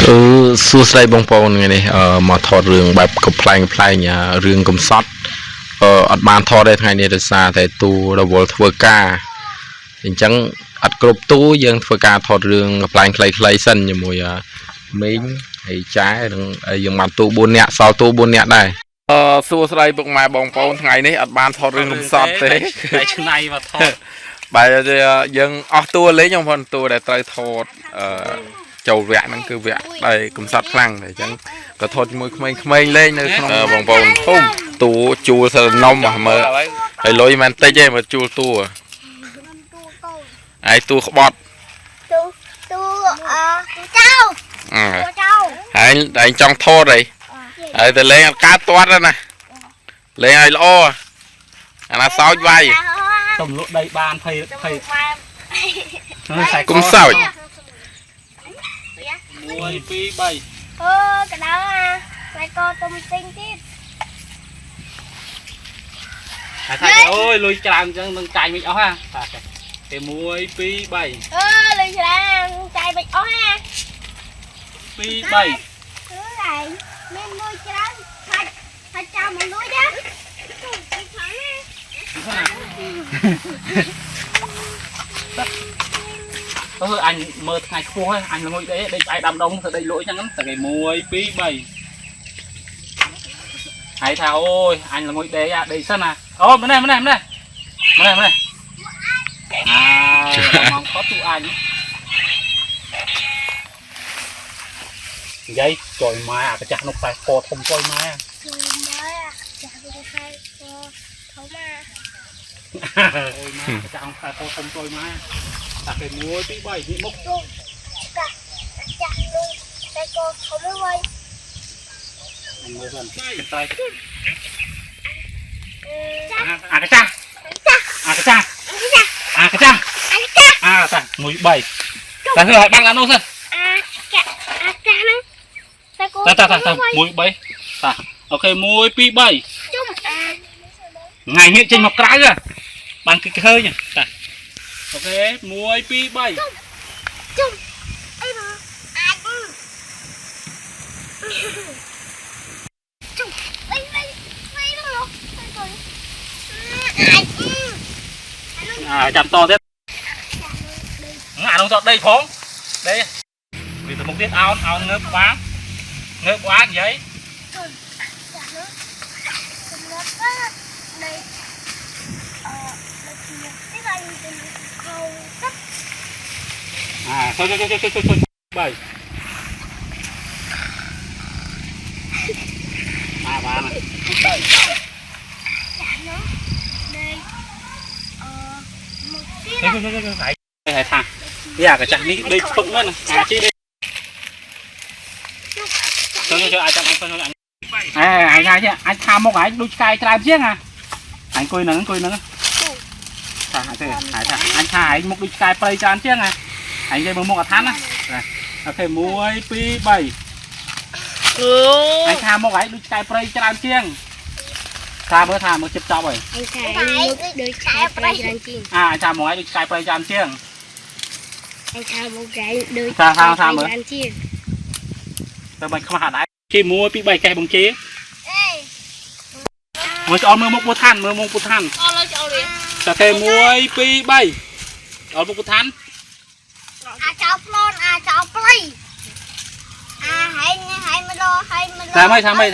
សួស្តីបងប្អូនថ្ងៃនេះមកថតរឿងបែបកំ pl ែងរឿងកំសត់អត់បានថតទេថ្ងៃនេះដោយសារតែទូរវល់ធ្វើការអញ្ចឹងអត់គ្រប់ទូយើងធ្វើការថតរឿងកំ pl ែងខ្លីៗសិនជាមួយមីងហើយចែនិងយើងបានទូ4នាក់សល់ទូ4នាក់ដែរសួស្តីពុកម៉ែបងប្អូនថ្ងៃនេះអត់បានថតរឿងកំសត់ទេតែឆ្នៃមកថតបែរយើងអស់តួលេងបងប្អូនតួដែលត្រូវថតចូលវគ្គហ្នឹងគឺវគ្គដែលកំសត់ខ្លាំងតែអញ្ចឹងក៏ថតជាមួយក្មេងៗលេងនៅក្នុងបងប្អូនធំតួជួលសិលនំមើលហើយលុយមិនតិចទេមើលជួលតួហើយតួក្បត់តួចៅហើយចង់ថតហើយតែលេងអត់កើតទាត់ណាលេងឲ្យល្អអាណាសោចវាយទំលក់ដីបានភ័យគុំសោច1 2 3កណ្ដោតែក៏ទុំទិញទៀតថាអូយលុយច្រើនអញ្ចឹងនឹងចាយមិនអស់ហ่าតែ1 2 3លុយច្រើនចាយមិនអស់ហ่า2 3ហើយមានលុយច្រើនថាចាំមកលុយណាអញមើលថ្ងៃខ្ពស់អញល្ងុយដេកស្អែកដាំដុំទៅដេកលក់អញ្ចឹងតែគេ1 2 3ហើយថាអូយអញល្ងុយដេកសិនណាអូម្នេះអាមកខត់ទូអញនិយាយចុយម៉ែអាកាចាស់នោះខ្សែកធំចុយម៉ែចាស់នោះខ្សែកធំម៉ែអូយម៉ែកាចាស់ខ្សែកធំចុយម៉ែតែគេ1 2 3នេះមុខចាស់នោះតែក៏ធំវិញអញមើលសិនតែអាកាចាស់តា1 3តែគឺឲ្យបាំងអានោះសិនអាចាស់ហ្នឹងតែក៏1 3តាអូខេ1 2 3ជុំថ្ងៃនេះចេញមកក្រៅបានគឺឃើញតាអូខេ1 2 3ជុំអីមកអាចជុំអីនោះចាំតទៀតអានោះតដីផងដីវាទៅមុខទៀតអោនងើបបាននិយាយthôi bảy ba này đây thằng bây cái chặt đi đây phụng nữa này chi đi cho ai chặt anh ngay chứ anh tham một cái đôi cài trai chiếc anh coi nắng anh thải một đôi cài play cho anh chiếc anh dây một thán á ok 1 2 3 anh tham một cái đôi cài play cho anh chiếc tham một chụp cho rồi anh tham đôi cài play cho anh chiếc anh tham một cái đôi cài play cho anh chiếc anh tham một cái đôi cài play cho anh chiếc tao mình không hạt đáy khi mua bị bảy cây bằng chế mới cho mưa một than ta thêm 1 2 3 ở một than chọc play hãy tham mấy